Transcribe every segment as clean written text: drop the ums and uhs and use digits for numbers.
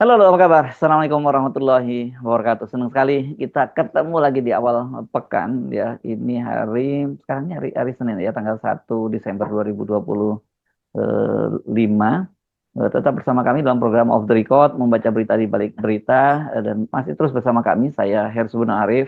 Halo, halo, apa kabar? Assalamualaikum warahmatullahi wabarakatuh. Senang sekali kita ketemu lagi di awal pekan ya. Ini sekarang ini hari Senin ya, tanggal 1 Desember 2025. Tetap bersama kami dalam program Off the Record, membaca berita di balik berita, dan masih terus bersama kami, saya Hersubun Arif.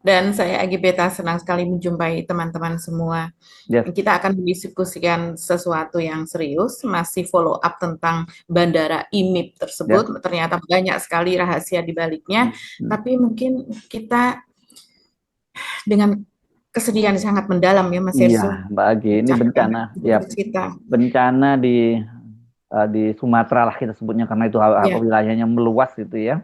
Dan saya Agi Beta senang sekali menjumpai teman-teman semua. Yes, Kita akan mendiskusikan sesuatu yang serius, masih follow up tentang Bandara IMIP yes. tersebut. Ternyata banyak sekali rahasia di baliknya, Hmm. tapi mungkin kita dengan kesedihan yang sangat mendalam ya Mas Iya, Hersu, Mbak Agi, ini ucapkan bencana, ya, berduka. bencana di Sumatera lah kita sebutnya karena itu Ya. wilayahnya meluas itu ya.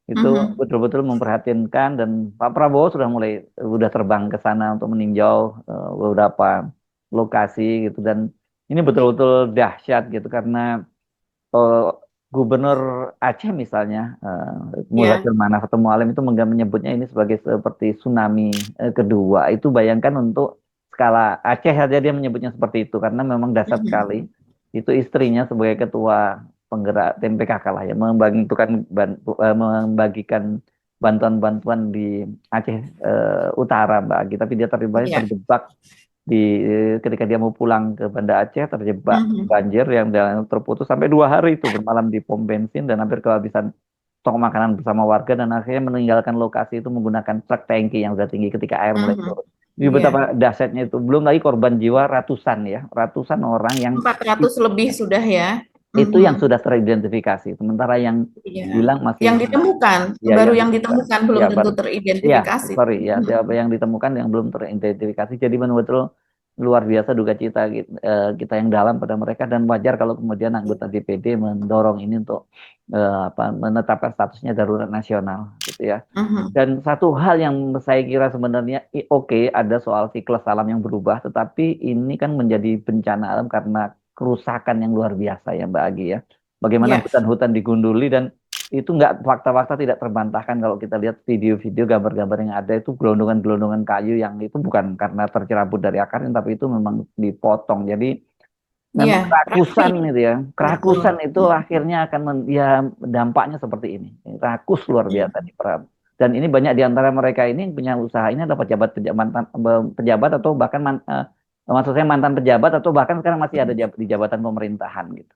Itu Mhm. betul-betul memperhatinkan dan Pak Prabowo sudah terbang ke sana untuk meninjau beberapa lokasi gitu dan ini betul-betul dahsyat gitu karena eh, Gubernur Aceh misalnya Ya. Muzaffar Manaf atau Mualim itu menyebutnya ini sebagai seperti tsunami kedua. Itu bayangkan untuk skala Aceh saja dia menyebutnya seperti itu karena memang dahsyat Mhm. sekali. Itu istrinya sebagai ketua penggerak tim PKK lah ya membagikan bantuan-bantuan di Aceh Utara Mbak Agi. Tapi dia Ya. terjebak ketika dia mau pulang ke Banda Aceh terjebak Mhm. banjir yang terputus sampai 2 hari itu bermalam di pom bensin dan hampir kehabisan stok makanan bersama warga dan akhirnya meninggalkan lokasi itu menggunakan truk tangki yang sudah tinggi ketika air mulai Mhm. turun. Ini betapa Ya. dahsyatnya itu. Belum lagi korban jiwa ratusan ya, ratusan orang yang 400 lebih sudah ya. itu yang Mhm. sudah teridentifikasi. Sementara yang Iya. hilang masih Yang ditemukan, ya baru yang yang ditemukan. ditemukan Ya belum tentu baru. Ya, teridentifikasi. sorry ya, Mhm. siapa yang ditemukan yang belum teridentifikasi. Jadi betul-betul luar biasa duka cita kita yang dalam pada mereka dan wajar kalau kemudian anggota DPD mendorong ini untuk menetapkan statusnya darurat nasional gitu ya. Mhm. Dan satu hal yang saya kira sebenarnya oke, ada soal siklus alam yang berubah, tetapi ini kan menjadi bencana alam karena kerusakan yang luar biasa ya Mbak Agi ya. Bagaimana Ya, hutan-hutan digunduli dan itu nggak fakta-fakta tidak terbantahkan kalau kita lihat video-video gambar-gambar yang ada itu gelondongan-gelondongan kayu yang itu bukan karena tercerabut dari akarnya tapi itu memang dipotong. Jadi memang iya, kerakusan pasti. itu ya. Betul. Kerakusan itu akhirnya akan ya dampaknya seperti ini. Rakus luar Iya. biasa nih Prabu. Dan ini banyak di antara mereka ini yang punya usaha ini adalah pejabat atau bahkan maksudnya mantan pejabat atau bahkan sekarang masih ada di jabatan pemerintahan gitu.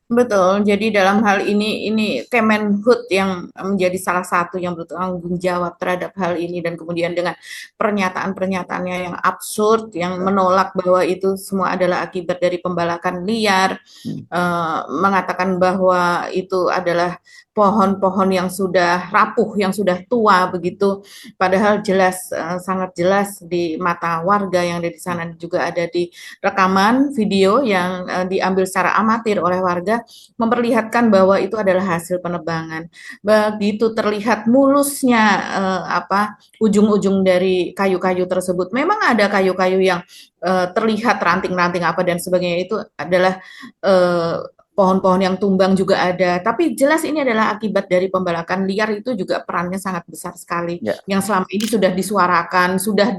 Betul, jadi dalam hal ini Kemenhub yang menjadi salah satu yang bertanggung jawab terhadap hal ini dan kemudian dengan pernyataan-pernyataannya yang absurd, yang Ya. menolak bahwa itu semua adalah akibat dari pembalakan liar, Hmm. mengatakan bahwa itu adalah pohon-pohon yang sudah rapuh, yang sudah tua begitu, padahal jelas sangat jelas di mata warga yang ada di sana juga ada di rekaman video yang diambil secara amatir oleh warga memperlihatkan bahwa itu adalah hasil penebangan. Begitu terlihat mulusnya ujung-ujung dari kayu-kayu tersebut. Memang ada kayu-kayu yang terlihat ranting-ranting apa dan sebagainya itu adalah eh, pohon-pohon yang tumbang juga ada. Tapi jelas ini adalah akibat dari pembalakan liar itu juga perannya sangat besar sekali. Ya. Yang selama ini sudah disuarakan, sudah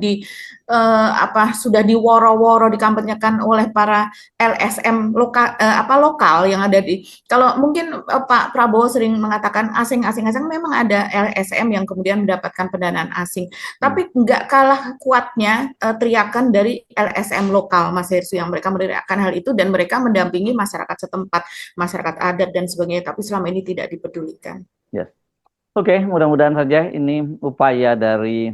diworo-woro dikampanyekan oleh para LSM lokal yang ada di kalau mungkin Pak Prabowo sering mengatakan asing memang ada LSM yang kemudian mendapatkan pendanaan asing Hmm. tapi nggak kalah kuatnya teriakan dari LSM lokal Mas Hersu yang mereka meneriakan hal itu dan mereka mendampingi masyarakat setempat masyarakat adat dan sebagainya tapi selama ini tidak dipedulikan. Yes. Oke, mudah-mudahan saja ini upaya dari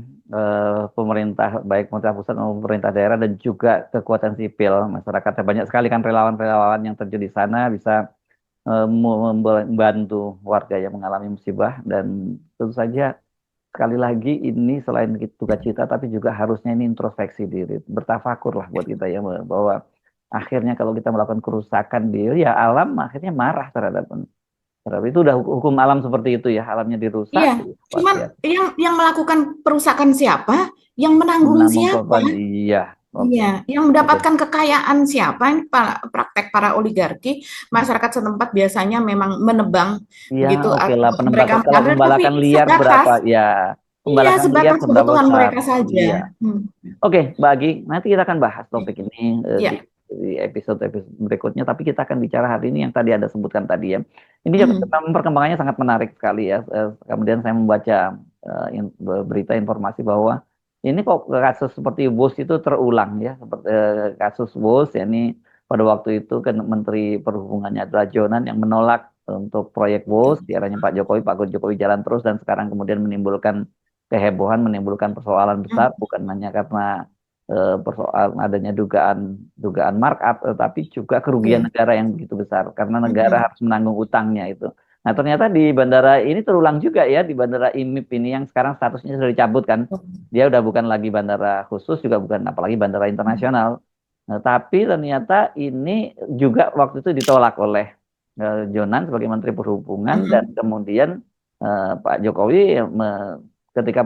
pemerintah, baik pemerintah pusat maupun pemerintah daerah dan juga kekuatan sipil masyarakat. Banyak sekali kan relawan-relawan yang terjun di sana bisa membantu warga yang mengalami musibah dan tentu saja sekali lagi ini selain duka cita tapi juga harusnya ini introspeksi diri, bertafakur lah buat kita ya bahwa akhirnya kalau kita melakukan kerusakan di ya alam akhirnya marah terhadap itu udah hukum alam seperti itu ya alamnya dirusak Iya, pasti cuman yang melakukan perusakan siapa, yang menanggung menanggung siapa. korban iya oke Iya, yang oke mendapatkan kekayaan siapa? Ini praktek para oligarki, masyarakat setempat biasanya memang menebang iya begitu oke atau lah mereka kalau mengambil tapi pembalakan liar sebatas, berapa ya iya pembalakan liar sebatas seberapa kebutuhan besar mereka saja. iya Hmm. oke Mbak Agi nanti kita akan bahas topik ini Ya, di episode-episode berikutnya, tapi kita akan bicara hari ini yang tadi Anda sebutkan tadi ya. Ini perkembangannya sangat menarik sekali ya. Kemudian saya membaca berita informasi bahwa ini kok kasus seperti WUS itu terulang ya, seperti kasus WUS ya, ini pada waktu itu kan Menteri Perhubungannya adalah Jonan yang menolak untuk proyek WUS di eranya Pak Jokowi. Pak Jokowi jalan terus dan sekarang kemudian menimbulkan kehebohan, menimbulkan persoalan besar, bukan hanya karena persoalan adanya dugaan markup, tapi juga kerugian negara yang begitu besar karena negara harus menanggung utangnya itu. Nah ternyata di bandara ini terulang juga ya, di bandara IMIP ini yang sekarang statusnya sudah dicabut kan, dia udah bukan lagi bandara khusus, juga bukan apalagi bandara internasional. Nah, tapi ternyata ini juga waktu itu ditolak oleh Jonan sebagai Menteri Perhubungan dan kemudian Pak Jokowi ketika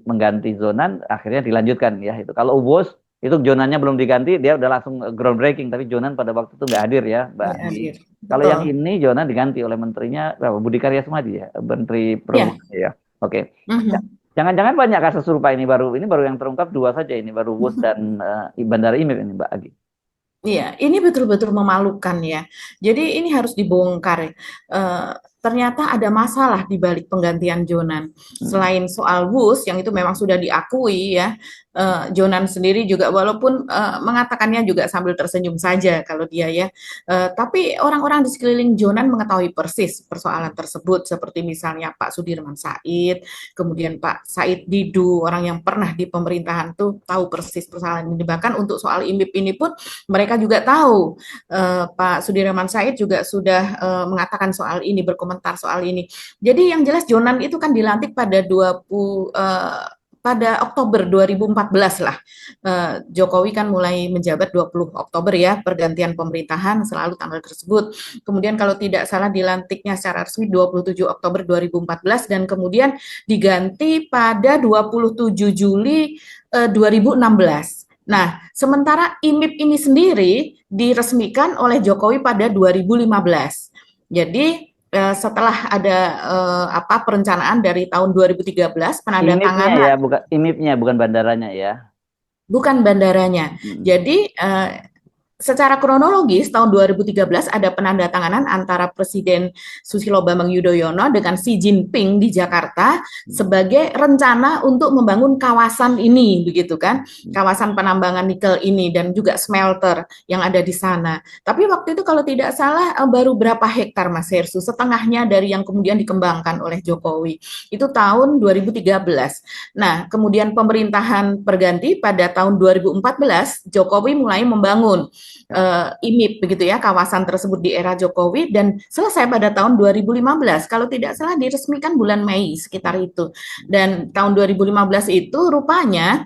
mengganti Jonan akhirnya dilanjutkan ya itu. Kalau WUS itu Jonannya belum diganti, dia udah langsung groundbreaking, tapi Jonan pada waktu itu nggak hadir ya, Mbak. Kalau yang ini Jonan diganti oleh menterinya Budi Karya Sumadi ya, Menteri Perhubungan ya. Oke. Jangan-jangan banyak kasus serupa ini baru yang terungkap 2 saja, ini baru WUS dan Bandara IMIP ini, Mbak Agi. Iya, ini betul-betul memalukan ya. Jadi ini harus dibongkar. Ternyata ada masalah di balik penggantian Jonan. Selain soal WUS yang itu memang sudah diakui ya, Jonan sendiri juga walaupun mengatakannya juga sambil tersenyum saja kalau dia ya, tapi orang-orang di sekeliling Jonan mengetahui persis persoalan tersebut, seperti misalnya Pak Sudirman Said, kemudian Pak Said Didu, orang yang pernah di pemerintahan tuh tahu persis persoalan ini. Bahkan untuk soal IMIP ini pun mereka juga tahu. Pak Sudirman Said juga sudah mengatakan soal ini, berkomentar soal ini. Jadi yang jelas Jonan itu kan dilantik pada pada Oktober 2014 lah. Jokowi kan mulai menjabat 20 Oktober ya, pergantian pemerintahan selalu tanggal tersebut. Kemudian kalau tidak salah dilantiknya secara resmi 27 Oktober 2014 dan kemudian diganti pada 27 Juli 2016. Nah, sementara IMIP ini sendiri diresmikan oleh Jokowi pada 2015. Jadi setelah ada perencanaan dari tahun 2013 penandatanganan ya, bukan IMIP-nya, bukan bandaranya ya. Bukan bandaranya. Jadi secara kronologis tahun 2013 ada penandatanganan antara Presiden Susilo Bambang Yudhoyono dengan Xi Jinping di Jakarta sebagai rencana untuk membangun kawasan ini, begitu kan? Kawasan penambangan nikel ini dan juga smelter yang ada di sana. Tapi waktu itu kalau tidak salah baru berapa hektar Mas Hersu, setengahnya dari yang kemudian dikembangkan oleh Jokowi. Itu tahun 2013. Nah, kemudian pemerintahan berganti pada tahun 2014, Jokowi mulai membangun IMIP begitu ya, kawasan tersebut di era Jokowi dan selesai pada tahun 2015. Kalau tidak salah diresmikan bulan Mei sekitar itu. Dan tahun 2015 itu rupanya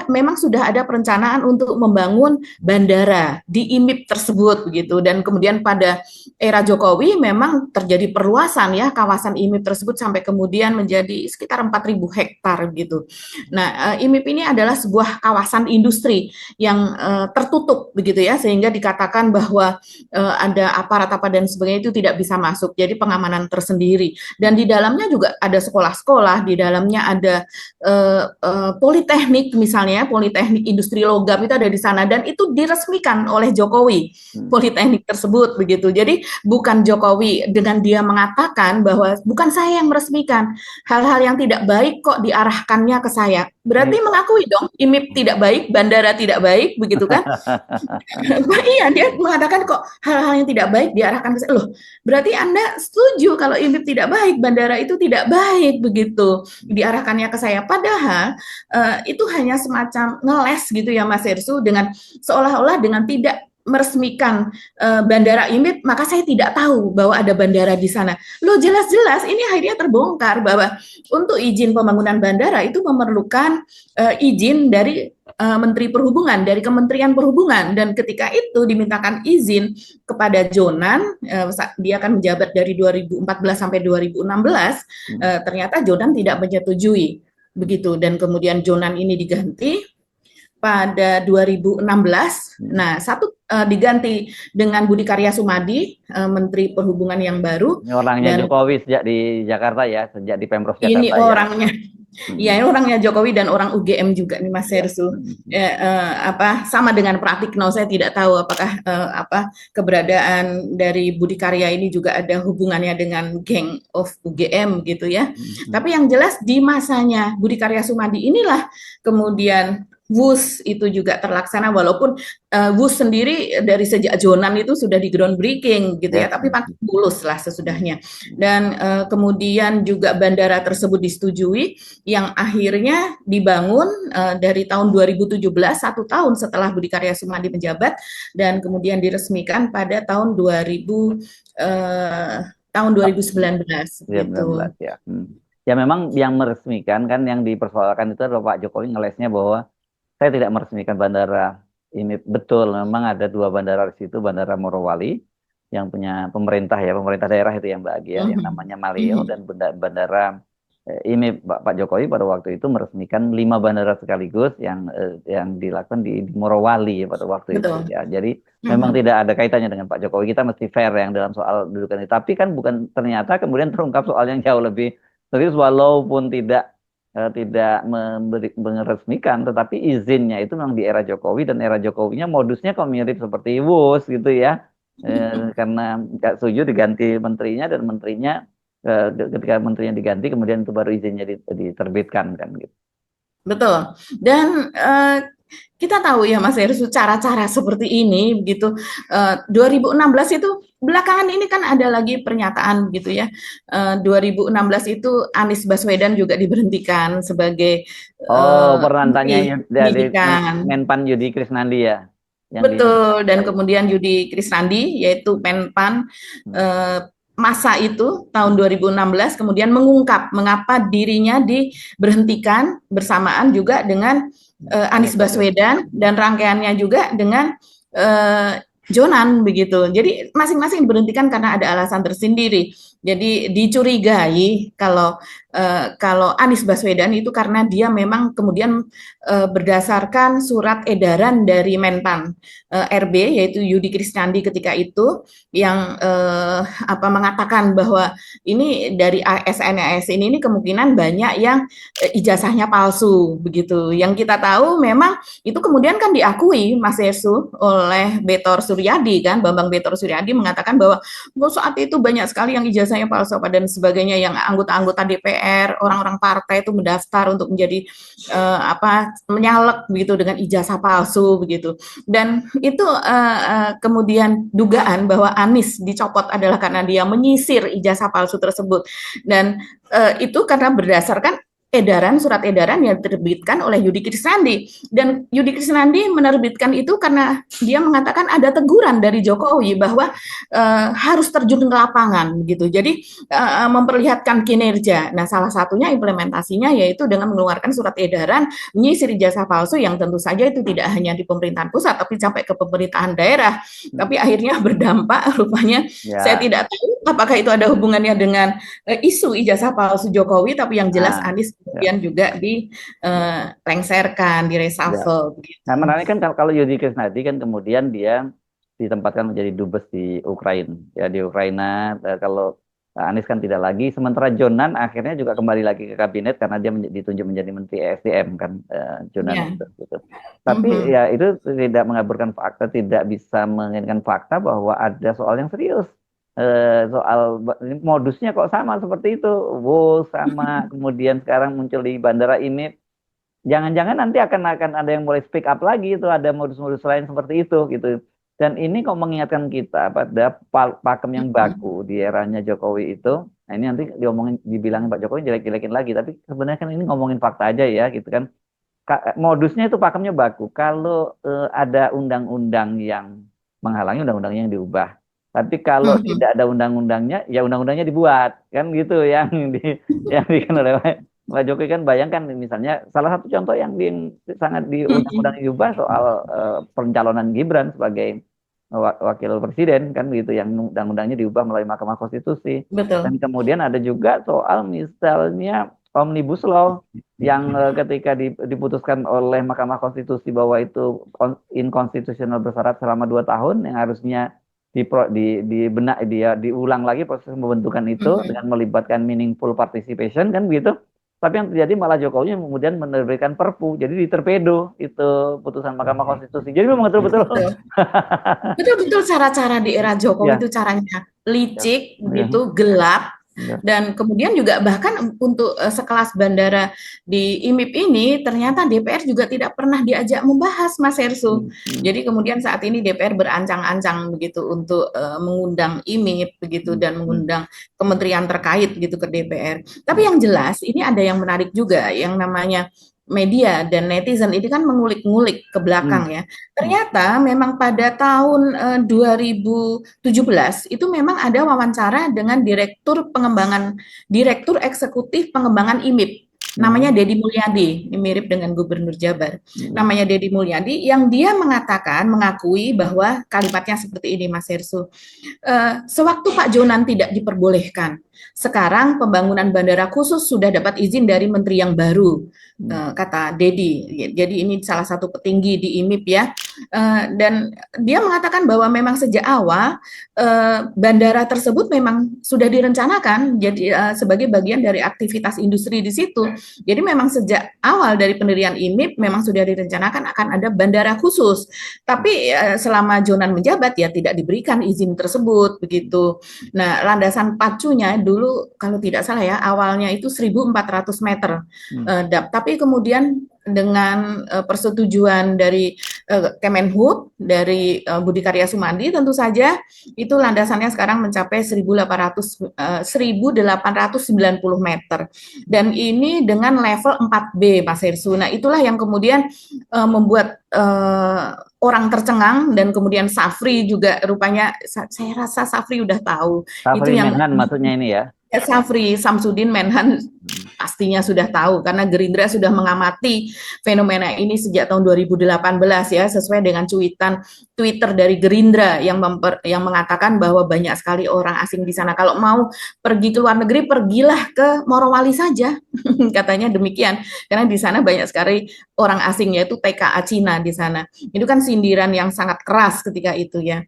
memang sudah ada perencanaan untuk membangun bandara di IMIP tersebut begitu. Dan kemudian pada era Jokowi memang terjadi perluasan ya kawasan IMIP tersebut sampai kemudian menjadi sekitar 4.000 hektar gitu. Nah, IMIP ini adalah sebuah kawasan industri yang tertutup begitu ya, sehingga dikatakan bahwa ada aparat apa dan sebagainya itu tidak bisa masuk. Jadi pengamanan tersendiri. Dan di dalamnya juga ada sekolah-sekolah, di dalamnya ada politeknik misalnya, politeknik industri logam itu ada di sana dan itu diresmikan oleh Jokowi, politeknik tersebut begitu. Jadi bukan Jokowi dengan dia mengatakan bahwa bukan saya yang meresmikan, hal-hal yang tidak baik kok diarahkannya ke saya. Berarti mengakui dong IMIP tidak baik, bandara tidak baik, begitu kan? Iya, dia mengatakan kok hal-hal yang tidak baik diarahkan ke saya. Loh, berarti Anda setuju kalau IMIP tidak baik, bandara itu tidak baik, begitu diarahkannya ke saya. Padahal itu hanya semacam ngeles gitu ya Mas Hersu, dengan seolah-olah dengan tidak meresmikan bandara IMIP, maka saya tidak tahu bahwa ada bandara di sana. Loh, jelas-jelas ini akhirnya terbongkar bahwa untuk izin pembangunan bandara itu memerlukan izin dari Menteri Perhubungan, dari Kementerian Perhubungan, dan ketika itu dimintakan izin kepada Jonan, dia akan menjabat dari 2014 sampai 2016, ternyata Jonan tidak menyetujui begitu, dan kemudian Jonan ini diganti pada 2016. Nah, diganti dengan Budi Karya Sumadi, Menteri Perhubungan yang baru. Ini orangnya dan Jokowi sejak di Jakarta ya, sejak di Pemprov Jakarta. Ini orangnya. Iya, ini orangnya Jokowi dan orang UGM juga nih Mas Ya. Hersu. Sama dengan Pratikno, saya tidak tahu apakah keberadaan dari Budi Karya ini juga ada hubungannya dengan geng of UGM gitu ya. Tapi yang jelas di masanya Budi Karya Sumadi inilah kemudian WUS itu juga terlaksana, walaupun WUS sendiri dari sejak Jonan itu sudah di groundbreaking gitu ya, Ya. tapi pasti lulus lah sesudahnya. Dan kemudian juga bandara tersebut disetujui, yang akhirnya dibangun dari tahun 2017, 1 tahun setelah Budi Karya Sumadi menjabat, dan kemudian diresmikan pada tahun 2019 Ya, gitu. 19 ya. Ya memang yang meresmikan kan yang dipersoalkan itu adalah Pak Jokowi ngelesnya bahwa saya tidak meresmikan bandara ini. Betul, memang ada dua bandara di situ, Bandara Morowali yang punya pemerintah ya, pemerintah daerah itu yang bahagia, yang Mhm. namanya Malio, Mhm. dan bandara ini Pak Jokowi pada waktu itu meresmikan 5 bandara sekaligus yang dilakukan di Morowali ya, pada waktu itu Betul. ya. Jadi memang Mhm. tidak ada kaitannya dengan Pak Jokowi. Kita mesti fair yang dalam soal dudukan itu. Tapi kan bukan, ternyata kemudian terungkap soal yang jauh lebih serius, walaupun tidak meresmikan, tetapi izinnya itu memang di era Jokowi, dan era Jokowinya modusnya kok mirip seperti WUS gitu ya. Karena nggak setuju diganti menterinya, dan menterinya ketika menterinya diganti kemudian itu baru izinnya diterbitkan kan gitu. Betul. Dan kita tahu ya Mas Heru, cara-cara seperti ini begitu. 2016 itu belakangan ini kan ada lagi pernyataan gitu ya. 2016 itu Anies Baswedan juga diberhentikan sebagai Oh, perantannya Menteri dari Pendidikan. Menpan Yudi Krisnandi ya, yang di Betul, dan ya, ya. kemudian Yudi Krisnandi yaitu Menpan Hmm. eh, masa itu tahun 2016 kemudian mengungkap mengapa dirinya diberhentikan bersamaan juga dengan Anies Anies Baswedan. Baswedan dan rangkaiannya juga dengan eh, Jonan begitu. Jadi masing-masing diberhentikan karena ada alasan tersendiri. Jadi dicurigai kalau Anies Baswedan itu karena dia memang kemudian berdasarkan surat edaran dari Menpan RB yaitu Yudi Krisnandi ketika itu yang mengatakan bahwa ini dari ASN ini kemungkinan banyak yang ijazahnya palsu begitu. Yang kita tahu memang itu kemudian kan diakui Mas Yesu oleh Betor Suryadi kan, Bambang Betor Suryadi mengatakan bahwa saat itu banyak sekali yang ijazahnya palsu dan sebagainya, yang anggota-anggota DPR, orang-orang partai itu mendaftar untuk menjadi menyalek begitu dengan ijazah palsu begitu. Dan itu kemudian dugaan bahwa Anies dicopot adalah karena dia menyisir ijazah palsu tersebut. Dan itu karena berdasarkan surat edaran yang diterbitkan oleh Yudi Krisnandi, dan Yudi Krisnandi menerbitkan itu karena dia mengatakan ada teguran dari Jokowi bahwa harus terjun ke lapangan gitu. Jadi memperlihatkan kinerja. Nah, salah satunya implementasinya yaitu dengan mengeluarkan surat edaran menyisir ijazah palsu, yang tentu saja itu tidak hanya di pemerintahan pusat tapi sampai ke pemerintahan daerah. Tapi akhirnya berdampak rupanya, saya Ya, tidak tahu apakah itu ada hubungannya dengan isu ijazah palsu Jokowi, tapi yang jelas nah, Anies ya, kemudian juga dilengserkan, di ya. reshuffle Nah, begitu. menarik kan kalau Yudi Krisnadi kan kemudian dia ditempatkan menjadi dubes di Ukraina. Ya, di Ukraina, kalau Anies kan tidak lagi. Sementara Jonan akhirnya juga kembali lagi ke kabinet karena dia ditunjuk menjadi Menteri ESDM kan, Jonan Ya. itu. Gitu. Tapi Mhm. ya itu tidak mengaburkan fakta, tidak bisa menginginkan fakta bahwa ada soal yang serius. Soal ini modusnya kok sama seperti itu. Wow, sama. Kemudian sekarang muncul di bandara ini. Jangan-jangan nanti akan ada yang mulai speak up lagi, itu ada modus-modus lain seperti itu gitu. Dan ini kok mengingatkan kita pada pakem yang baku di eranya Jokowi itu. Nah, ini nanti diomongin, dibilangin Pak Jokowi jelek-jelekin lagi, tapi sebenarnya kan ini ngomongin fakta aja ya gitu kan. Modusnya itu pakemnya baku. Kalau ada undang-undang yang menghalangi, undang-undangnya yang diubah. Tapi kalau Mhm. tidak ada undang-undangnya, ya undang-undangnya dibuat kan gitu yang bikin oleh Pak Jokowi. Kan bayangkan misalnya salah satu contoh yang sangat di undang-undang diubah soal pencalonan Gibran sebagai wakil presiden kan gitu, yang undang-undangnya diubah melalui Mahkamah Konstitusi. Dan Betul. kemudian ada juga soal misalnya Omnibus Law yang ketika diputuskan oleh Mahkamah Konstitusi bahwa itu inkonstitusional bersyarat selama 2 tahun, yang harusnya diulang lagi proses pembentukan itu Mhm. dengan melibatkan meaningful participation kan begitu. Tapi yang terjadi malah Jokowi kemudian menerbitkan Perpu, jadi diterpedo itu putusan Mahkamah Konstitusi. Jadi memang betul-betul Betul. Betul-betul cara-cara di era Jokowi ya, itu caranya ya, licik, ya, begitu gelap, ya. dan kemudian juga bahkan untuk sekelas bandara di IMIP ini ternyata DPR juga tidak pernah diajak membahas, Mas Hersu. Hmm, hmm, Jadi kemudian saat ini DPR berancang-ancang begitu untuk mengundang IMIP begitu hmm, dan hmm, mengundang kementerian terkait gitu ke DPR. Tapi hmm, yang jelas ini ada yang menarik juga yang namanya media dan netizen ini kan mengulik-ngulik ke hmm, belakang ya. hmm, Ternyata memang pada tahun 2017 itu memang ada wawancara dengan Direktur Eksekutif Pengembangan IMIP. Namanya hmm, Deddy Mulyadi, ini mirip dengan Gubernur Jabar. hmm, Namanya Deddy Mulyadi yang dia mengakui bahwa kalimatnya seperti ini, Mas Hersu. Sewaktu Pak Jonan tidak diperbolehkan, sekarang pembangunan bandara khusus sudah dapat izin dari menteri yang baru, hmm, kata Dedi. Jadi ini salah satu petinggi di IMIP ya. Dan dia mengatakan bahwa memang sejak awal bandara tersebut memang sudah direncanakan jadi sebagai bagian dari aktivitas industri di situ. Jadi memang sejak awal dari pendirian IMIP memang sudah direncanakan akan ada bandara khusus. Tapi selama Jonan menjabat ya tidak diberikan izin tersebut begitu. Nah, landasan pacunya dulu kalau tidak salah ya awalnya itu 1.400 meter. hmm. Tapi kemudian dengan persetujuan dari Kemenhub, dari Budi Karya Sumadi tentu saja itu landasannya sekarang mencapai 1.890 meter. Dan ini dengan level 4B, Mas Hersu. Nah, itulah yang kemudian membuat orang tercengang dan kemudian Safri juga rupanya saya rasa Safri udah tahu itu Safri yang Menhan maksudnya ini ya. Safri Samsudin Menhan Hmm, pastinya sudah tahu karena Gerindra sudah mengamati fenomena ini sejak tahun 2018 ya sesuai dengan cuitan Twitter dari Gerindra yang mengatakan bahwa banyak sekali orang asing di sana. Kalau mau pergi ke luar negeri pergilah ke Morowali saja katanya demikian karena di sana banyak sekali orang asing yaitu TKA Cina di sana. Itu kan sindiran yang sangat keras ketika itu ya.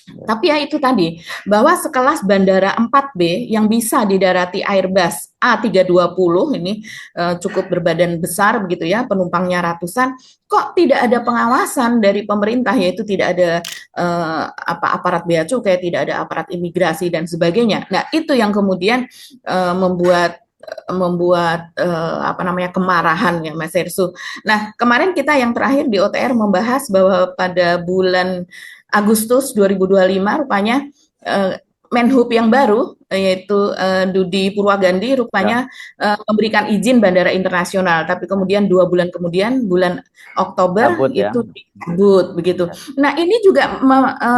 ya. Tapi ya itu tadi, bahwa sekelas Bandara 4B yang bisa didarati Airbus A320 ini cukup berbadan besar begitu ya, penumpangnya ratusan, kok tidak ada pengawasan dari pemerintah, yaitu tidak ada aparat bea cukai, tidak ada aparat imigrasi dan sebagainya. Nah, itu yang kemudian membuat apa namanya kemarahan ya Mas Hersu. Nah, kemarin kita yang terakhir di OTR membahas bahwa pada bulan Agustus 2025 rupanya Menhub yang baru yaitu Dudi Purwagandi Ya, rupanya memberikan izin bandara internasional, tapi kemudian 2 bulan kemudian bulan Oktober cabut ya. itu dicabut begitu. Ya, Nah ini juga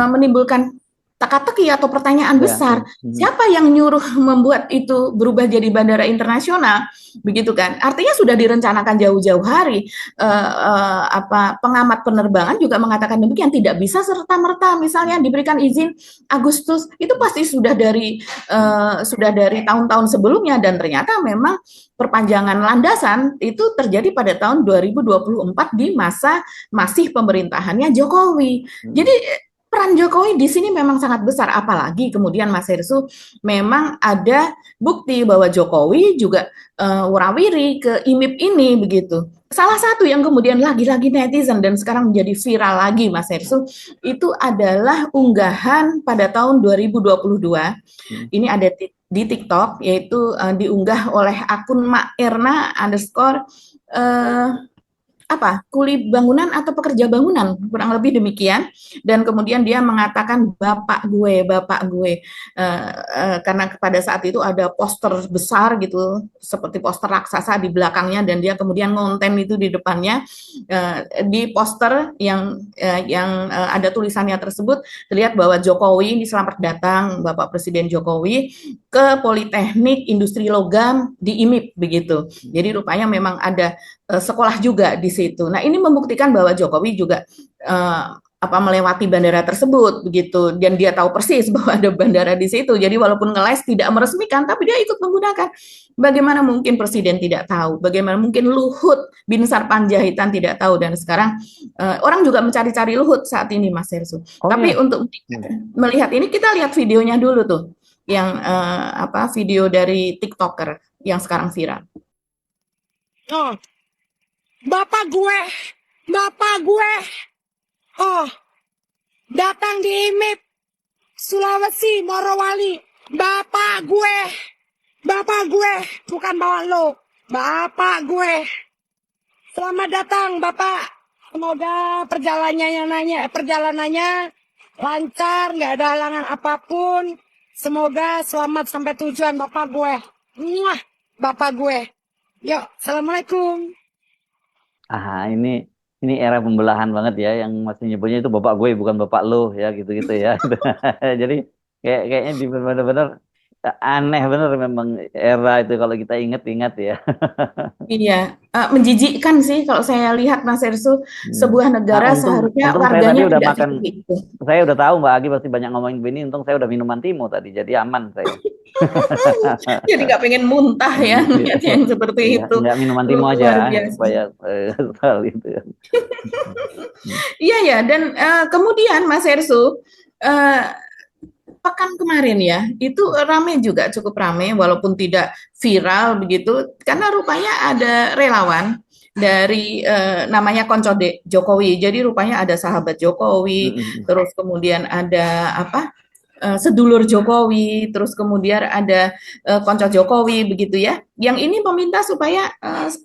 menimbulkan teka-teki atau pertanyaan ya, ya. besar, Hmm, siapa yang nyuruh membuat itu berubah jadi bandara internasional, begitu kan? Artinya sudah direncanakan jauh-jauh hari. Pengamat penerbangan juga mengatakan demikian, tidak bisa serta-merta misalnya diberikan izin Agustus, itu pasti sudah dari tahun-tahun sebelumnya dan ternyata memang perpanjangan landasan itu terjadi pada tahun 2024 di masa masih pemerintahannya Jokowi. hmm, Jadi peran Jokowi di sini memang sangat besar, apalagi kemudian Mas Hersu memang ada bukti bahwa Jokowi juga warawiri ke IMIP ini begitu. Salah satu yang kemudian lagi-lagi netizen dan sekarang menjadi viral lagi Mas Hersu itu adalah unggahan pada tahun 2022. hmm. Ini ada di TikTok yaitu diunggah oleh akun Mak Erna underscore kuli bangunan atau pekerja bangunan kurang lebih demikian, dan kemudian dia mengatakan bapak gue karena pada saat itu ada poster besar gitu seperti poster raksasa di belakangnya dan dia kemudian ngonten itu di depannya. Di poster yang ada tulisannya tersebut terlihat bahwa Jokowi ini selamat datang Bapak Presiden Jokowi ke Politeknik Industri Logam di IMIP begitu. Jadi rupanya memang ada sekolah juga di situ. Nah, ini membuktikan bahwa Jokowi juga melewati bandara tersebut begitu dan dia tahu persis bahwa ada bandara di situ. Jadi walaupun ngeles tidak meresmikan tapi dia ikut menggunakan. Bagaimana mungkin presiden tidak tahu? Bagaimana mungkin Luhut Binsar Panjaitan tidak tahu dan sekarang orang juga mencari-cari Luhut saat ini Mas Hersu. Oh Tapi ya. untuk melihat ini kita lihat videonya dulu tuh. Yang video dari TikToker yang sekarang viral. Oh, bapak gue, bapak gue, oh, datang di IMIP Sulawesi Morowali. Bapak gue, bukan bawa lo, bapak gue. Selamat datang, Bapak. Semoga perjalanannya lancar, nggak ada halangan apapun. Semoga selamat sampai tujuan, Bapak gue. Muah, Bapak gue. Yuk, Assalamualaikum. Ini era pembelahan banget ya, yang masih nyebutnya itu bapak gue bukan bapak lo ya, gitu-gitu ya. Jadi kayaknya di benar-benar aneh bener memang era itu kalau kita ingat-ingat ya. Iya, menjijikkan sih kalau saya lihat Mas Ersu, Hmm. sebuah Nah, negara untung seharusnya untung saya tadi warganya udah tidak makan, seperti itu. saya udah tahu Mbak Agi pasti banyak ngomongin begini, untung saya udah minuman timo tadi, jadi aman saya. Jadi nggak pengen muntah ya melihat yang seperti Iya, itu. nggak minuman timo aja Luar biasa. supaya soal itu ya. Iya ya, dan kemudian Mas Ersu, eh, pekan kemarin ya, itu ramai juga, cukup ramai, walaupun tidak viral begitu, karena rupanya ada relawan dari namanya Konco Jokowi. Jadi rupanya ada sahabat Jokowi, Mm-mm. terus kemudian ada apa? Sedulur Jokowi, terus kemudian ada konco Jokowi begitu ya. Yang ini meminta supaya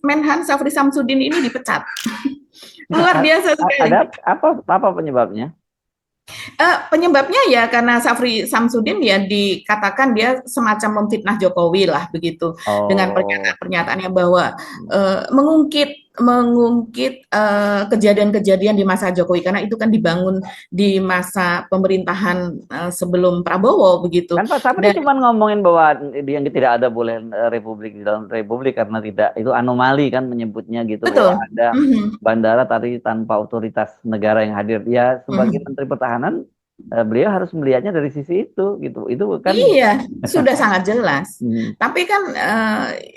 Menhan Syafri Samsudin ini dipecat. Luar biasa sekali. Ada apa penyebabnya? Penyebabnya ya karena Syafri Samsudin ya dikatakan dia semacam memfitnah Jokowi lah begitu dengan Oh. pernyataan-pernyataannya bahwa mengungkit mengungkit kejadian-kejadian di masa Jokowi karena itu kan dibangun di masa pemerintahan sebelum Prabowo begitu Kan Pak Sapri dan cuma ngomongin bahwa yang tidak ada boleh republik di dalam republik karena tidak itu anomali kan menyebutnya gitu bahwa betul. ada Mhm, bandara tadi tanpa otoritas negara yang hadir. Ya sebagai mhm. Menteri Pertahanan beliau harus melihatnya dari sisi itu gitu. Itu kan Iya, sudah sangat jelas. hmm, Tapi kan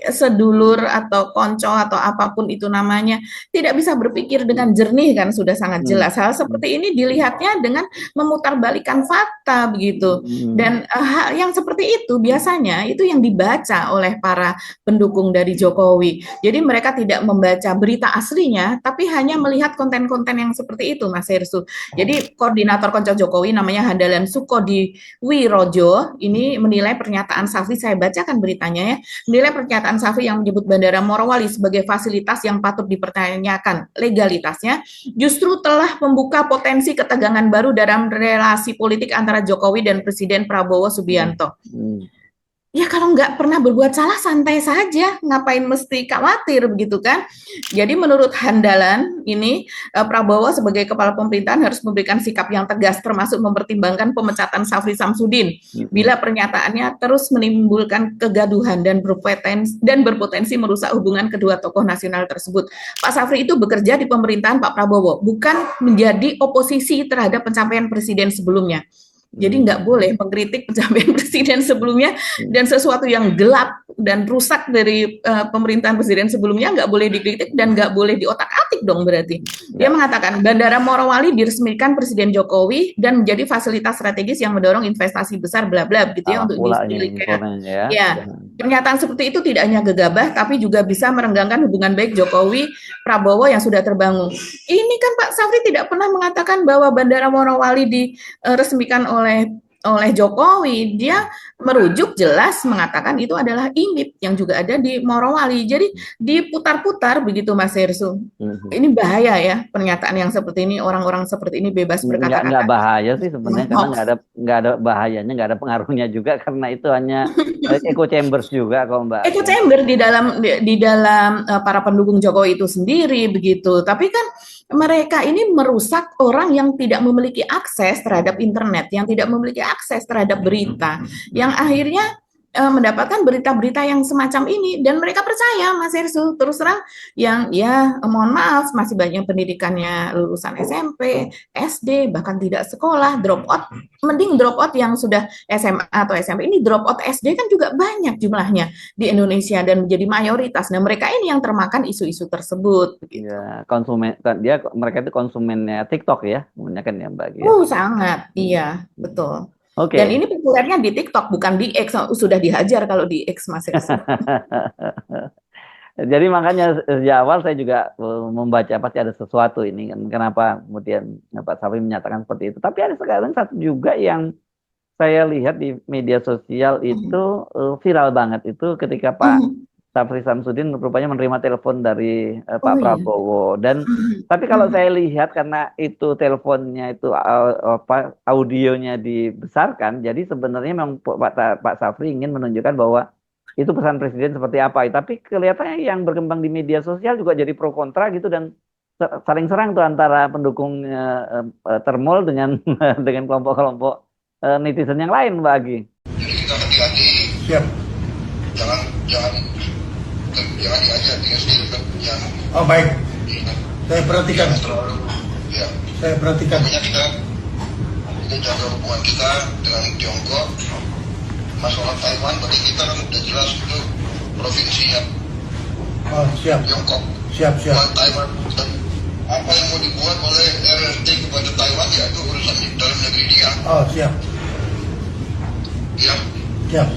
sedulur atau konco atau apapun itu namanya tidak bisa berpikir dengan jernih kan sudah sangat hmm, jelas. Hal hmm, seperti ini dilihatnya dengan memutarbalikkan fakta begitu. hmm, Dan hal yang seperti itu biasanya itu yang dibaca oleh para pendukung dari Jokowi. Jadi mereka tidak membaca berita aslinya, tapi hanya melihat konten-konten yang seperti itu, Mas Hersu. Jadi koordinator konco Jokowi namanya Handalan Sukodi Wirojo ini menilai pernyataan Syafri, saya bacakan beritanya ya, menilai pernyataan Syafri yang menyebut Bandara Morowali sebagai fasilitas yang patut dipertanyakan legalitasnya, justru telah membuka potensi ketegangan baru dalam relasi politik antara Jokowi dan Presiden Prabowo hmm, Subianto. hmm. Ya kalau nggak pernah berbuat salah santai saja, ngapain mesti khawatir begitu kan? Jadi menurut Handalan ini Prabowo sebagai kepala pemerintahan harus memberikan sikap yang tegas termasuk mempertimbangkan pemecatan Syafri Samsudin Hmm. bila pernyataannya terus menimbulkan kegaduhan dan berpotensi merusak hubungan kedua tokoh nasional tersebut. Pak Syafri itu bekerja di pemerintahan Pak Prabowo, bukan menjadi oposisi terhadap pencapaian presiden sebelumnya. Jadi nggak Hmm. boleh mengkritik pencapaian presiden sebelumnya dan sesuatu yang gelap dan rusak dari pemerintahan presiden sebelumnya nggak boleh dikritik dan nggak boleh diotak-atik dong berarti. Dia Ya, mengatakan Bandara Morowali diresmikan Presiden Jokowi dan menjadi fasilitas strategis yang mendorong investasi besar bla bla gitu ya salah untuk pula industri ini kayak informasinya ya. ya. Pernyataan seperti itu tidak hanya gegabah tapi juga bisa merenggangkan hubungan baik Jokowi Prabowo yang sudah terbangun. Ini kan Pak Safri tidak pernah mengatakan bahwa Bandara Morowali diresmikan oleh Jokowi, dia merujuk jelas mengatakan itu adalah IMIP yang juga ada di Morowali. Jadi diputar-putar begitu Mas Hersu. Hmm. Ini bahaya ya pernyataan yang seperti ini, orang-orang seperti ini bebas Nggak berkata-kata. bahaya sih sebenarnya karena Hoax. nggak ada bahayanya, nggak ada pengaruhnya juga karena itu hanya echo chambers juga kalau Mbak Echo Agi. chamber di dalam para pendukung Jokowi itu sendiri begitu. Tapi kan mereka ini merusak orang yang tidak memiliki akses terhadap internet, yang tidak memiliki akses terhadap berita, yang akhirnya mendapatkan berita-berita yang semacam ini dan mereka percaya Mas Hersu terus terang yang ya mohon maaf masih banyak pendidikannya lulusan SMP, SD bahkan tidak sekolah drop out mending drop out yang sudah SMA atau SMP ini drop out SD kan juga banyak jumlahnya di Indonesia dan menjadi mayoritas. Nah, mereka ini yang termakan isu-isu tersebut Ya, begitu. mereka itu konsumennya TikTok ya, kebanyakan ya Mbak Agi ya. Sangat, Hmm. iya, betul. Dan Oke. ini populernya di TikTok bukan di X, sudah dihajar kalau di X Mas Erso. Jadi makanya sejak awal saya juga membaca pasti ada sesuatu ini kan. Kenapa kemudian Pak Safi menyatakan seperti itu. Tapi ada sekarang satu juga yang saya lihat di media sosial itu viral banget itu ketika Pak Safri Samsudin rupanya menerima telepon dari Oh Pak iya. Prabowo. Dan tapi kalau saya lihat karena itu teleponnya itu audionya dibesarkan, jadi sebenarnya memang Pak Safri ingin menunjukkan bahwa itu pesan presiden seperti apa. Tapi kelihatannya yang berkembang di media sosial juga jadi pro kontra gitu dan saling serang tuh antara pendukung Termol dengan dengan kelompok-kelompok netizen yang lain, Mbak Agi. Jadi kita hati-hati. Siap. Jangan diajak dengan statement yang. Oh baik. Saya perhatikan. Ya. Saya perhatikan. Makanya kita jaga hubungan kita dengan Tiongkok. Masalah Taiwan bagi kita kan sudah jelas itu provinsinya. Oh siap. Tiongkok. Siap. Taiwan. Apa yang mau dibuat oleh RRT kepada Taiwan ya itu urusan dalam negeri dia. Oh siap. Ya. Siap.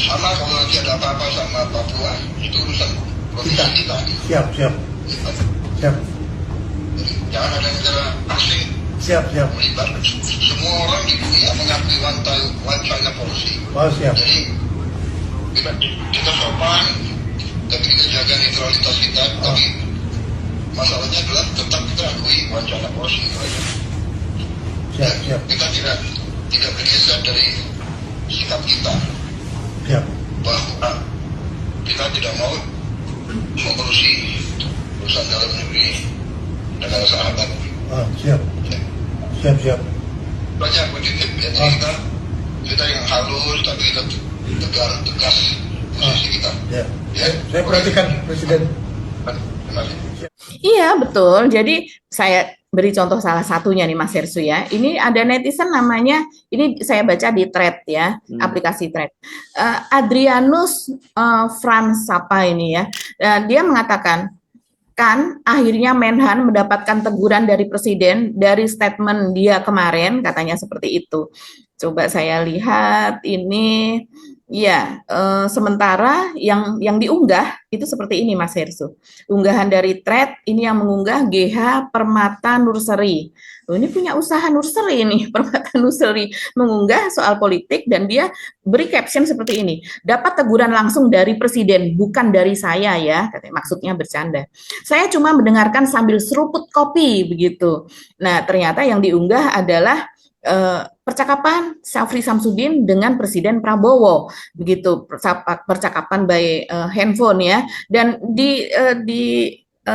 Sama kalau nanti ada apa-apa sama Papua itu urusan provinsi kita. Siap. Siap. Jadi, jangan ada negara asing. Siap. Melibatkan semua orang di dunia mengakui One China policy. Oh siap. Jadi kita sopan, tapi kita jaga netralitas kita. Tapi masalahnya adalah tetap kita akui One China policy. Siap. Kita tidak bergeser dari sikap kita. Siap. Bahwa kita tidak mau mengurusi urusan dalam negeri negara sahabat. Oh, siap. Banyak positif ya. Kita yang halus tapi kita tegas posisi kita. Ya. Saya perhatikan Presiden. Terima kasih. Iya, betul. Jadi saya beri contoh salah satunya nih Mas Hersu ya. Ini ada netizen namanya, ini saya baca di thread ya, aplikasi thread. Adrianus Franz apa ini ya. Dia mengatakan, kan akhirnya Menhan mendapatkan teguran dari Presiden dari statement dia kemarin, katanya seperti itu. Coba saya lihat ini. Ya, sementara yang diunggah itu seperti ini Mas Hersu. Unggahan dari thread ini yang mengunggah GH Permata Nurseri. Oh, ini punya usaha nursery nih, Permata Nurseri, mengunggah soal politik dan dia beri caption seperti ini. Dapat teguran langsung dari Presiden, bukan dari saya ya, katanya, maksudnya bercanda. Saya cuma mendengarkan sambil seruput kopi begitu. Nah, ternyata yang diunggah adalah percakapan Safri Samsudin dengan Presiden Prabowo, begitu percakapan by handphone ya. Dan di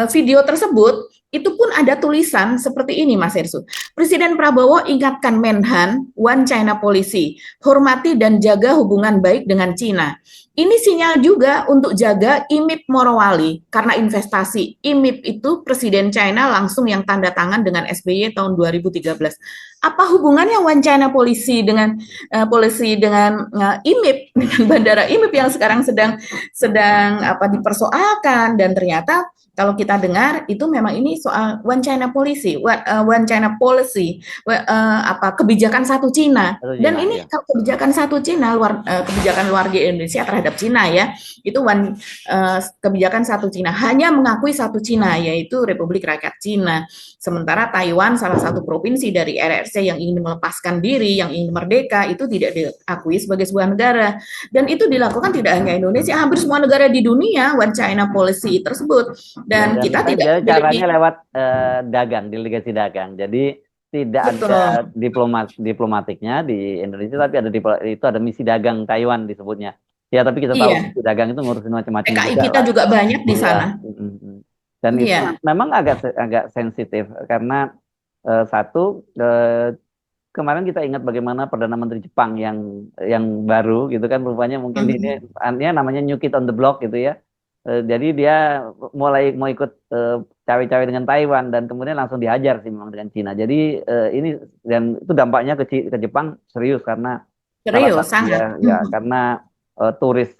video tersebut itu pun ada tulisan seperti ini Mas Hersu. Presiden Prabowo ingatkan Menhan One China Policy, hormati dan jaga hubungan baik dengan Cina. Ini sinyal juga untuk jaga IMIP Morowali karena investasi. IMIP itu Presiden China langsung yang tanda tangan dengan SBY tahun 2013. Apa hubungannya One China Policy dengan IMIP, dengan bandara IMIP yang sekarang sedang dipersoalkan, dan ternyata kalau kita dengar itu memang ini soal One China Policy, kebijakan satu Cina. Dan ini kebijakan satu Cina, kebijakan luar Indonesia terhadap Cina ya, itu kebijakan satu Cina, hanya mengakui satu Cina yaitu Republik Rakyat Cina. Sementara Taiwan salah satu provinsi dari RRC yang ingin melepaskan diri, yang ingin merdeka, itu tidak diakui sebagai sebuah negara. Dan itu dilakukan tidak hanya Indonesia, hampir semua negara di dunia One China Policy tersebut. Dan kita tidak caranya lewat dagang, delegasi dagang. Jadi tidak ada diplomatiknya di Indonesia, tapi ada misi dagang Taiwan disebutnya. Ya, tapi kita tahu misi dagang itu ngurusin macam-macam. PKI kita juga banyak di sana. Dan itu memang agak sensitif karena kemarin kita ingat bagaimana Perdana Menteri Jepang yang baru gitu kan, rupanya mungkin ini namanya new kid on the block gitu ya. Jadi dia mau ikut cawe-cawe dengan Taiwan dan kemudian langsung dihajar sih memang dengan Cina. Jadi ini dan itu dampaknya ke Jepang serius karena sangat. Ya, karena turis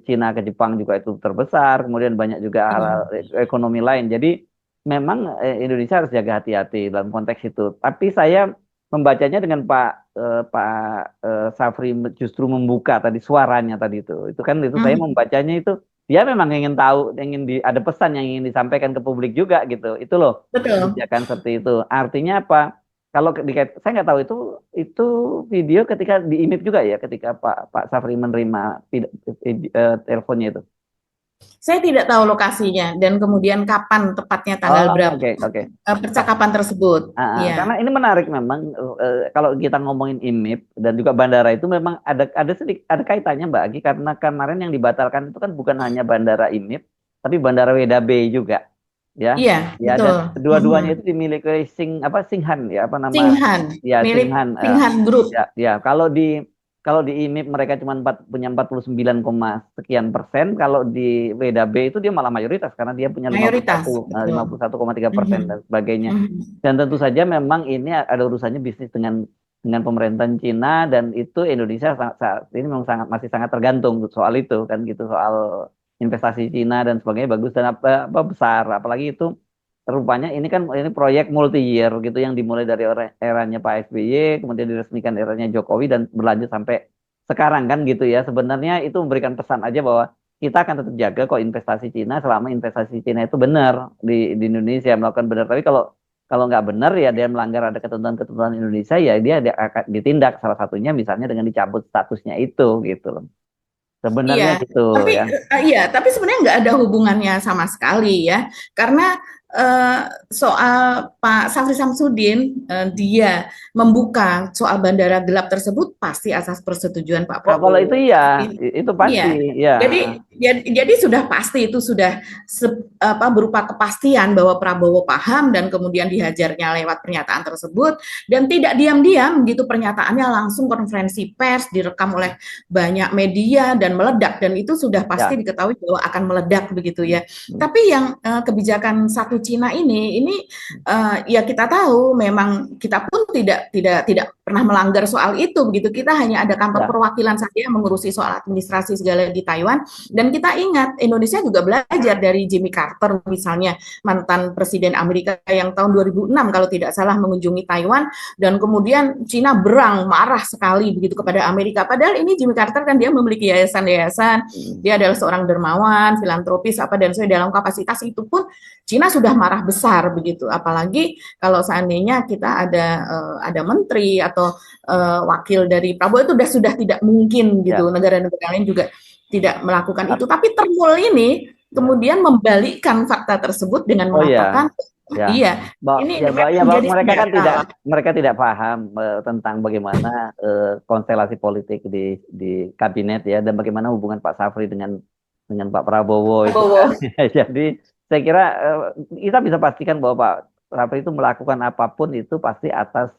Cina ke Jepang juga itu terbesar. Kemudian banyak juga hal-hal ekonomi lain. Jadi memang Indonesia harus jaga hati-hati dalam konteks itu. Tapi saya membacanya dengan Pak Safri justru membuka tadi suaranya tadi itu kan itu saya membacanya itu dia memang ingin tahu, ada pesan yang ingin disampaikan ke publik juga gitu. Itu loh Betul. kebijakan seperti itu. Artinya apa? Kalau saya nggak tahu itu video ketika di IMIP juga ya, ketika Pak Safri menerima teleponnya itu. Saya tidak tahu lokasinya dan kemudian kapan tepatnya tanggal berapa Oke. percakapan tersebut. Ya. Karena ini menarik memang kalau kita ngomongin IMIP dan juga bandara itu memang ada kaitannya Mbak Agi, karena kemarin yang dibatalkan itu kan bukan hanya bandara IMIP tapi bandara WDB juga. Ya, Iya, ya, betul. dan kedua-duanya itu dimiliki Singhan ya, apa nama? Singhan, Ya, milik Singhan. Singhan Group. Ya, kalau di IMIP mereka cuma punya 49, sekian persen. Kalau di WDB itu dia malah mayoritas karena dia punya 51,3% dan sebagainya. Dan tentu saja memang ini ada urusannya bisnis dengan pemerintahan Cina, dan itu Indonesia saat ini memang masih sangat tergantung soal itu kan gitu, soal investasi Cina dan sebagainya bagus dan apa besar, apalagi itu rupanya ini proyek multi year gitu yang dimulai dari eranya Pak SBY, kemudian diresmikan eranya Jokowi dan berlanjut sampai sekarang kan gitu ya. Sebenarnya itu memberikan pesan aja bahwa kita akan tetap jaga kok investasi Cina selama investasi Cina itu benar di Indonesia, melakukan benar. Tapi kalau nggak benar ya dia melanggar ada ketentuan-ketentuan Indonesia, ya dia akan ditindak, salah satunya misalnya dengan dicabut statusnya itu gitu loh. Sebenarnya gitu tapi, ya. Tapi sebenarnya nggak ada hubungannya sama sekali ya, karena soal Pak Safri Samsudin dia membuka soal bandara gelap tersebut pasti atas persetujuan Pak Prabowo. Kalau itu ya, itu pasti. Ya. Jadi sudah pasti itu sudah berupa kepastian bahwa Prabowo paham dan kemudian dihajarnya lewat pernyataan tersebut, dan tidak diam-diam gitu pernyataannya langsung konferensi pers direkam oleh banyak media dan meledak, dan itu sudah pasti diketahui bahwa akan meledak begitu ya. Tapi yang kebijakan satu Cina ini ya kita tahu memang kita pun tidak pernah melanggar soal itu begitu. Kita hanya ada kantor perwakilan saja yang mengurusi soal administrasi segala di Taiwan, dan kita ingat Indonesia juga belajar dari Jimmy Carter misalnya, mantan presiden Amerika yang tahun 2006 kalau tidak salah mengunjungi Taiwan, dan kemudian Cina berang marah sekali begitu kepada Amerika, padahal ini Jimmy Carter kan dia memiliki yayasan-yayasan, dia adalah seorang dermawan, filantropis dan dalam kapasitas itu pun Cina sudah marah besar begitu, apalagi kalau seandainya kita ada menteri atau wakil dari Prabowo, itu sudah tidak mungkin gitu. Negara-negara lain juga tidak melakukan itu, tapi Termul ini kemudian membalikkan fakta tersebut dengan mengatakan mereka tidak paham tentang bagaimana konstelasi politik di kabinet ya, dan bagaimana hubungan Pak Safri dengan Pak Prabowo. Jadi saya kira kita bisa pastikan bahwa Pak Safri itu melakukan apapun itu pasti atas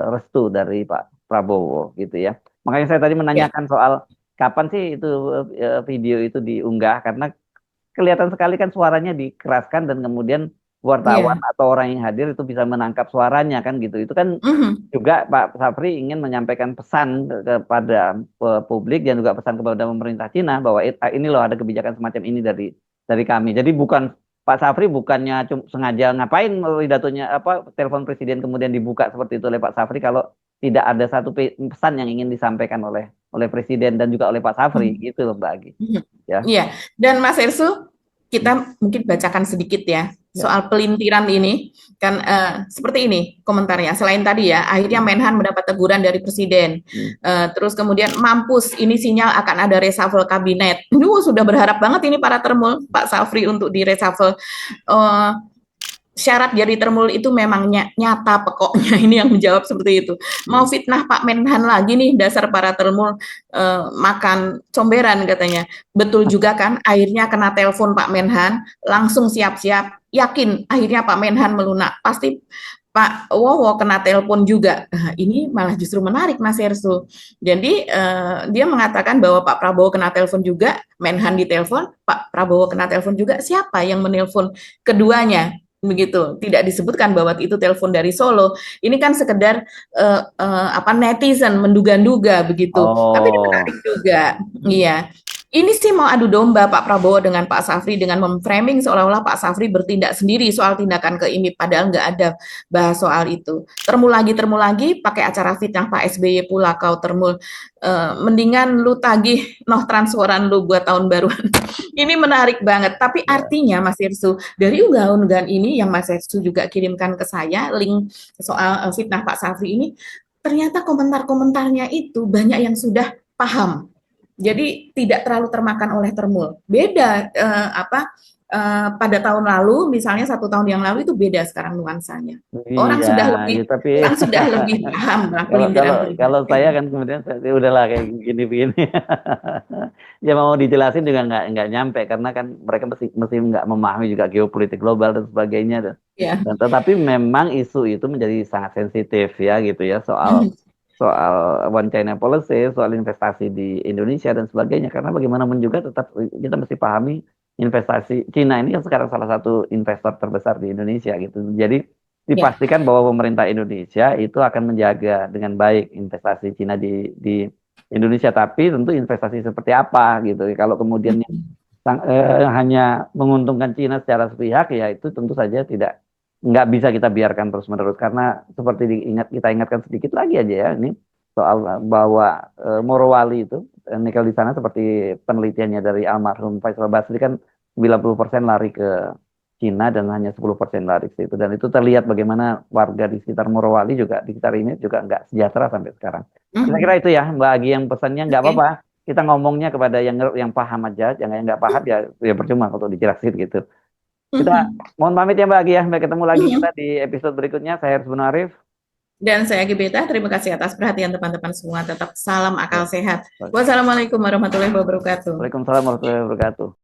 restu dari Pak Prabowo gitu ya. Makanya saya tadi menanyakan soal kapan sih itu video itu diunggah, karena kelihatan sekali kan suaranya dikeraskan dan kemudian wartawan atau orang yang hadir itu bisa menangkap suaranya kan gitu. Itu kan juga Pak Safri ingin menyampaikan pesan kepada publik dan juga pesan kepada pemerintah Cina bahwa ini loh ada kebijakan semacam ini dari kami. Jadi Pak Safri bukannya sengaja ngapain pidatonya telepon presiden kemudian dibuka seperti itu oleh Pak Safri kalau tidak ada satu pesan yang ingin disampaikan oleh presiden dan juga oleh Pak Safri gitu loh Mbak Agi. Iya. Dan Mas Ersu, kita mungkin bacakan sedikit ya soal pelintiran ini kan seperti ini komentarnya. Selain tadi ya, akhirnya Menhan mendapat teguran dari presiden. Terus kemudian mampus, ini sinyal akan ada reshuffle kabinet. Sudah berharap banget ini para Termul Pak Safri untuk di reshuffle. Syarat dari Termul itu memang nyata pokoknya, ini yang menjawab seperti itu. Mau fitnah Pak Menhan lagi nih, dasar para Termul makan comberan katanya. Betul juga kan, akhirnya kena telepon Pak Menhan, langsung siap-siap, yakin akhirnya Pak Menhan melunak. Pasti Pak Wowo kena telepon juga. Ini malah justru menarik Mas Ersu. Jadi dia mengatakan bahwa Pak Prabowo kena telepon juga, Menhan ditelepon, Pak Prabowo kena telepon juga. Siapa yang menelpon keduanya? Begitu, tidak disebutkan bahwa itu telepon dari Solo. Ini kan sekedar netizen menduga-duga begitu. Tapi menarik juga, iya. Ini sih mau adu domba Pak Prabowo dengan Pak Safri dengan memframing seolah-olah Pak Safri bertindak sendiri soal tindakan ke IMIP, padahal nggak ada bahas soal itu. Termu lagi, pakai acara fitnah Pak SBY pula kau termul. Mendingan lu tagih noh transferan lu buat tahun baruan. Ini menarik banget. Tapi artinya Mas Irsu, dari unggahan-unggahan ini yang Mas Irsu juga kirimkan ke saya, link soal fitnah Pak Safri ini, ternyata komentar-komentarnya itu banyak yang sudah paham. Jadi tidak terlalu termakan oleh termul. Beda pada tahun lalu, misalnya 1 tahun yang lalu itu beda sekarang nuansanya. Orang Iya, ya, tapi sudah lebih paham lah kalau pelintiran kalau saya kan kemudian ya udahlah kayak gini begini. Ya mau dijelasin juga nggak nyampe karena kan mereka mesti nggak memahami juga geopolitik global dan sebagainya. ya. Dan tetapi memang isu itu menjadi sangat sensitif ya gitu ya soal One China policy, soal investasi di Indonesia dan sebagainya. Karena bagaimanapun juga tetap kita mesti pahami investasi Cina ini kan sekarang salah satu investor terbesar di Indonesia gitu. Jadi dipastikan bahwa pemerintah Indonesia itu akan menjaga dengan baik investasi Cina di Indonesia. Tapi tentu investasi seperti apa gitu. Kalau kemudian hanya menguntungkan Cina secara sepihak ya itu tentu saja nggak bisa kita biarkan terus menerus karena seperti kita ingatkan sedikit lagi aja ya ini soal bahwa Morowali itu nikel di sana seperti penelitiannya dari almarhum Faisal Basri kan 90% lari ke Cina dan hanya 10% lari ke situ dan itu terlihat bagaimana warga di sekitar Morowali juga di sekitar ini juga nggak sejahtera sampai sekarang. Kira-kira itu ya Mbak Agi yang pesannya nggak apa-apa kita ngomongnya kepada yang paham aja, jangan yang nggak paham ya percuma kalau dijelasin gitu. Kita mohon pamit ya Mbak Agi ya. Sampai ketemu lagi kita di episode berikutnya. Saya Harus Arif. Dan saya Gebeta. Terima kasih atas perhatian teman-teman semua. Tetap salam akal sehat. Wassalamualaikum warahmatullahi wabarakatuh. Waalaikumsalam warahmatullahi wabarakatuh.